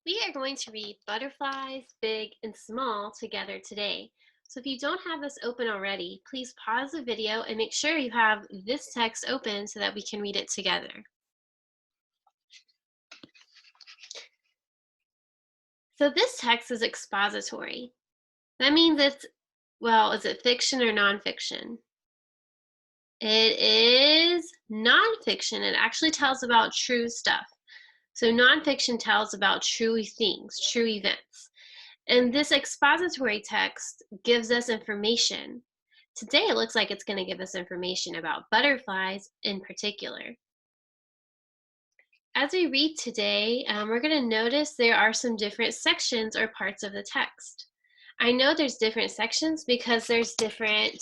We are going to read Butterflies, Big and Small together today. So if you don't have this open already, please pause the video and make sure you have this text open so that we can read it together. So this text is expository. That means is it fiction or nonfiction? It is nonfiction. It actually tells about true stuff. So nonfiction tells about true things, true events. And this expository text gives us information. Today it looks like it's going to give us information about butterflies in particular. As we read today, we're going to notice there are some different sections or parts of the text. I know there's different sections because there's different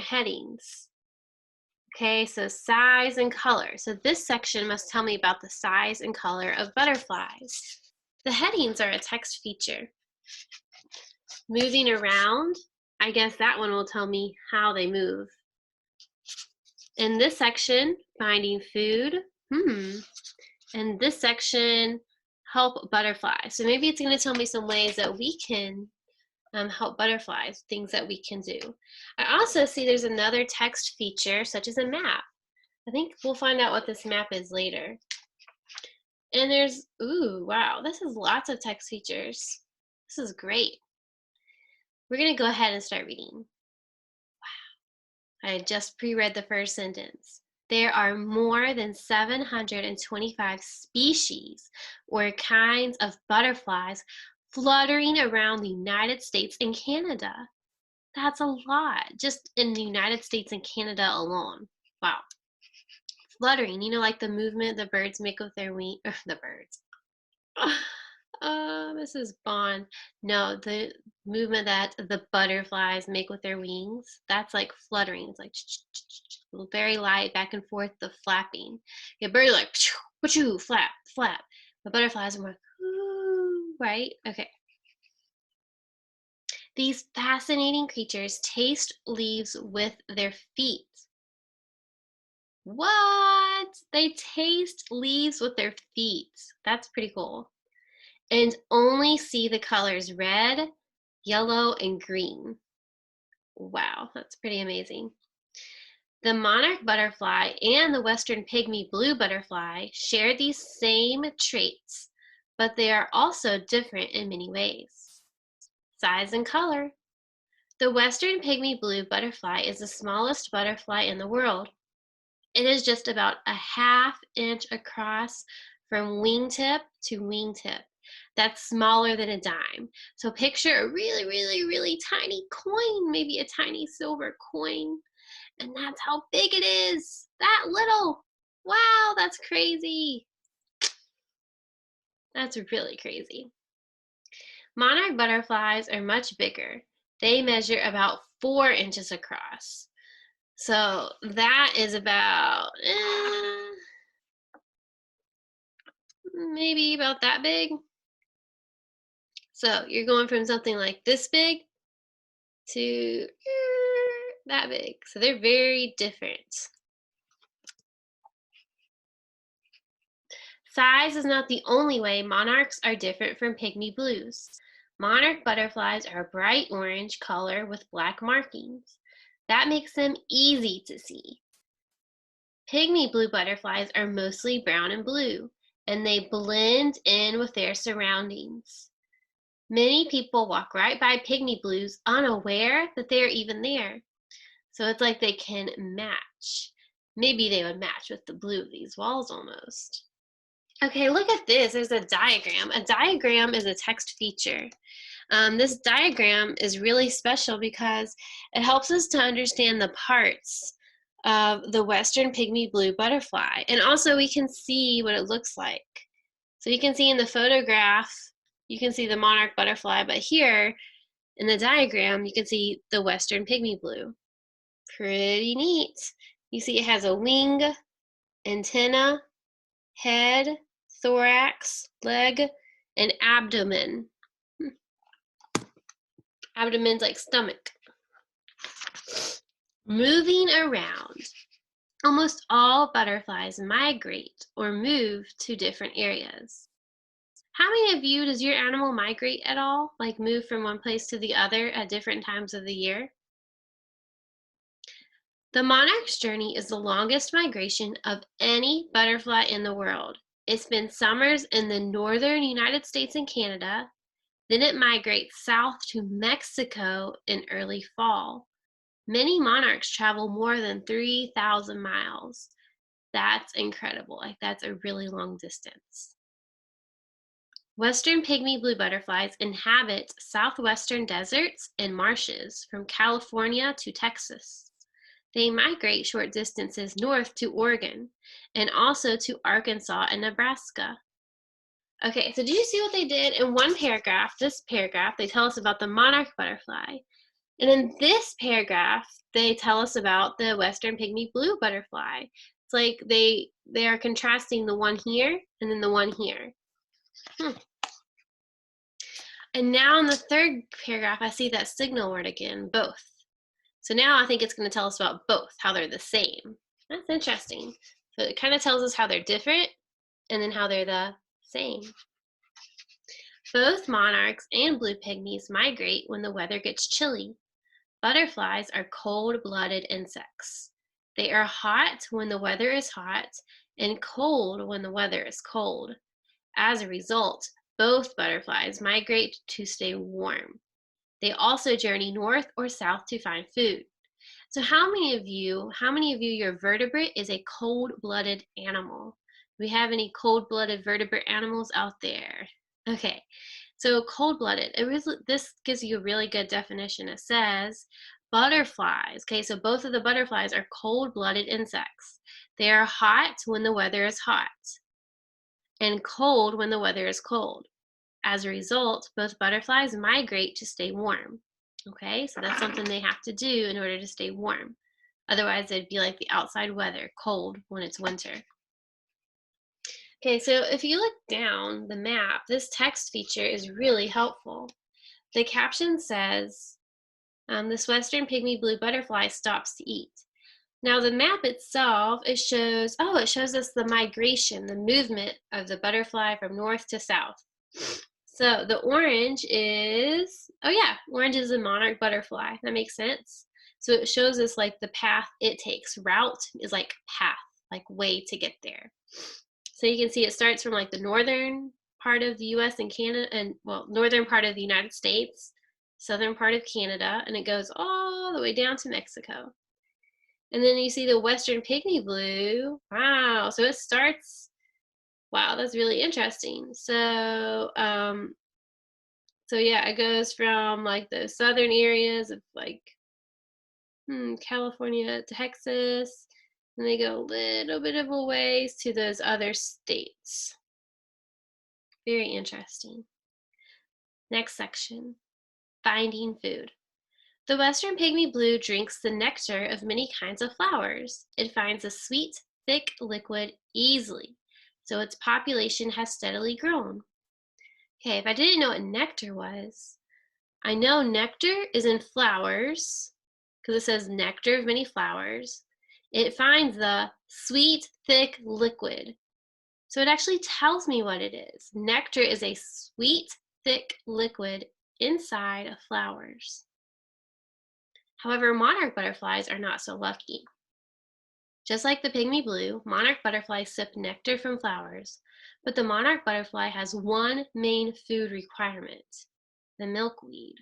headings. Okay, so size and color. So this section must tell me about the size and color of butterflies. The headings are a text feature. Moving around, I guess that one will tell me how they move. In this section, finding food. In this section, help butterflies. So maybe it's going to tell me some ways that we can help butterflies, things that we can do. I also see there's another text feature, such as a map. I think we'll find out what this map is later. And there's, ooh, wow, this is lots of text features. This is great. We're going to go ahead and start reading. Wow, I just pre-read the first sentence. There are more than 725 species or kinds of butterflies fluttering around the United States and Canada. That's a lot, just in the United States and Canada alone. Wow. Fluttering, like the movement the birds make with their wings, the birds. Mrs. Bond. No, the movement that the butterflies make with their wings, that's like fluttering. It's like very light back and forth, the flapping. Yeah, birds are like, flap, flap. The butterflies are more, right? Okay. These fascinating creatures taste leaves with their feet. What? They taste leaves with their feet. That's pretty cool. And only see the colors red, yellow, and green. Wow, that's pretty amazing. The monarch butterfly and the western pygmy blue butterfly share these same traits, but they are also different in many ways. Size and color. The western pygmy blue butterfly is the smallest butterfly in the world. It is just about a ½ inch across from wingtip to wingtip. That's smaller than a dime. So picture a really, really, really tiny coin, maybe a tiny silver coin. And that's how big it is. That little. Wow, that's crazy. That's really crazy. Monarch butterflies are much bigger. They measure about 4 inches across. So that is about maybe about that big. So you're going from something like this big to that big. So they're very different. Size is not the only way monarchs are different from pygmy blues. Monarch butterflies are a bright orange color with black markings. That makes them easy to see. Pygmy blue butterflies are mostly brown and blue, and they blend in with their surroundings. Many people walk right by pygmy blues unaware that they're even there. So it's like they can match. Maybe they would match with the blue of these walls almost. Okay, look at this. There's a diagram. A diagram is a text feature. This diagram is really special because it helps us to understand the parts of the western pygmy blue butterfly. And also we can see what it looks like. So you can see in the photograph, you can see the monarch butterfly, but here in the diagram, you can see the western pygmy blue. Pretty neat. You see it has a wing, antenna, head, thorax, leg, and abdomen. Abdomen's like stomach. Moving around. Almost all butterflies migrate or move to different areas. How many of you does your animal migrate at all? Like move from one place to the other at different times of the year? The monarch's journey is the longest migration of any butterfly in the world. It spends summers in the northern United States and Canada, then it migrates south to Mexico in early fall. Many monarchs travel more than 3,000 miles. That's incredible. Like, that's a really long distance. Western pygmy blue butterflies inhabit southwestern deserts and marshes from California to Texas. They migrate short distances north to Oregon and also to Arkansas and Nebraska. Okay, so did you see what they did in one paragraph? This paragraph, they tell us about the monarch butterfly. And in this paragraph, they tell us about the western pygmy blue butterfly. It's like they are contrasting the one here and then the one here. And now in the third paragraph, I see that signal word again, both. So now I think it's going to tell us about both, how they're the same. That's interesting. So it kind of tells us how they're different and then how they're the same. Both monarchs and blue pygmies migrate when the weather gets chilly. Butterflies are cold-blooded insects. They are hot when the weather is hot and cold when the weather is cold. As a result, both butterflies migrate to stay warm. They also journey north or south to find food. So how many of you, your vertebrate is a cold-blooded animal? Do we have any cold-blooded vertebrate animals out there? Okay, so cold-blooded, this gives you a really good definition. It says butterflies, okay, so both of the butterflies are cold-blooded insects. They are hot when the weather is hot and cold when the weather is cold. As a result, both butterflies migrate to stay warm. Okay, so that's something they have to do in order to stay warm. Otherwise, it'd be like the outside weather, cold when it's winter. Okay, so if you look down the map, this text feature is really helpful. The caption says, this western pygmy blue butterfly stops to eat. Now the map itself, it shows us the migration, the movement of the butterfly from north to south. So the orange is, orange is a monarch butterfly. That makes sense. So it shows us like the path it takes. Route is like path, like way to get there. So you can see it starts from like the northern part of the US and Canada, and northern part of the United States, southern part of Canada, and it goes all the way down to Mexico. And then you see the western pygmy blue. Wow, so it starts, wow, that's really interesting. So, it goes from like the southern areas of like California, Texas, and they go a little bit of a ways to those other states. Very interesting. Next section, finding food. The western pygmy blue drinks the nectar of many kinds of flowers. It finds a sweet, thick liquid easily, so its population has steadily grown. Okay, if I didn't know what nectar was, I know nectar is in flowers because it says nectar of many flowers. It finds the sweet, thick liquid. So it actually tells me what it is. Nectar is a sweet, thick liquid inside of flowers. However, monarch butterflies are not so lucky. Just like the pygmy blue, monarch butterflies sip nectar from flowers, but the monarch butterfly has one main food requirement, the milkweed.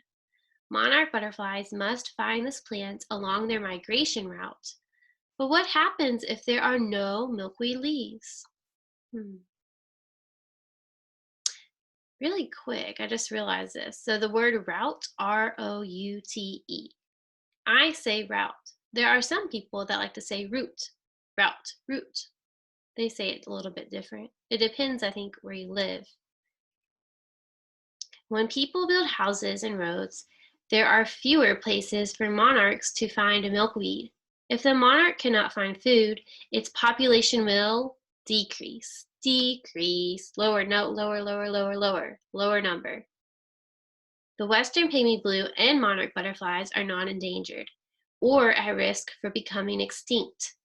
Monarch butterflies must find this plant along their migration route. But what happens if there are no milkweed leaves? Really quick, I just realized this. So the word route, R-O-U-T-E. I say route. There are some people that like to say route, route, route. They say it a little bit different. It depends, I think, where you live. When people build houses and roads, there are fewer places for monarchs to find milkweed. If the monarch cannot find food, its population will decrease. Decrease. Lower, no, lower, lower, lower, lower. Lower number. The western pygmy blue and monarch butterflies are not endangered or at risk for becoming extinct.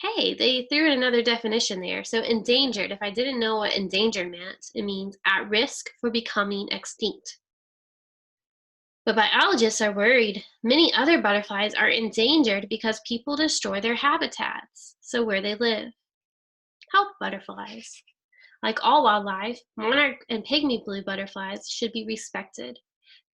Hey, they threw in another definition there. So endangered, if I didn't know what endangered meant, it means at risk for becoming extinct. But biologists are worried many other butterflies are endangered because people destroy their habitats, so where they live. Help butterflies. Like all wildlife, monarch and pygmy blue butterflies should be respected.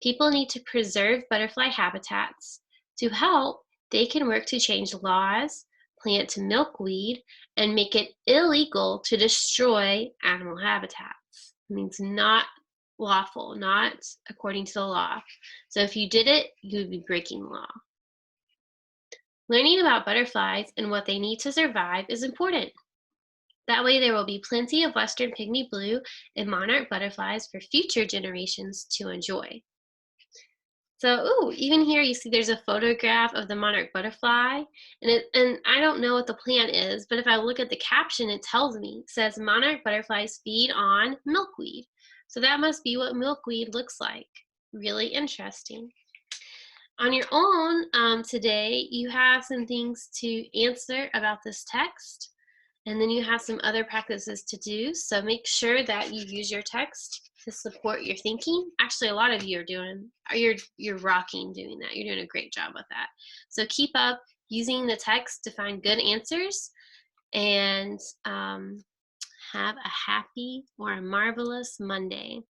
People need to preserve butterfly habitats. To help, they can work to change laws, plant milkweed, and make it illegal to destroy animal habitats. It means not lawful, not according to the law. So if you did it, you would be breaking law. Learning about butterflies and what they need to survive is important. That way, there will be plenty of western pygmy blue and monarch butterflies for future generations to enjoy. So, ooh, even here you see there's a photograph of the monarch butterfly, and I don't know what the plant is, but if I look at the caption, it tells me. It says monarch butterflies feed on milkweed. So that must be what milkweed looks like. Really interesting. On your own today, you have some things to answer about this text, and then you have some other practices to do. So make sure that you use your text to support your thinking. Actually, a lot of you are doing, you're rocking doing that. You're doing a great job with that. So keep up using the text to find good answers, and have a happy or a marvelous Monday.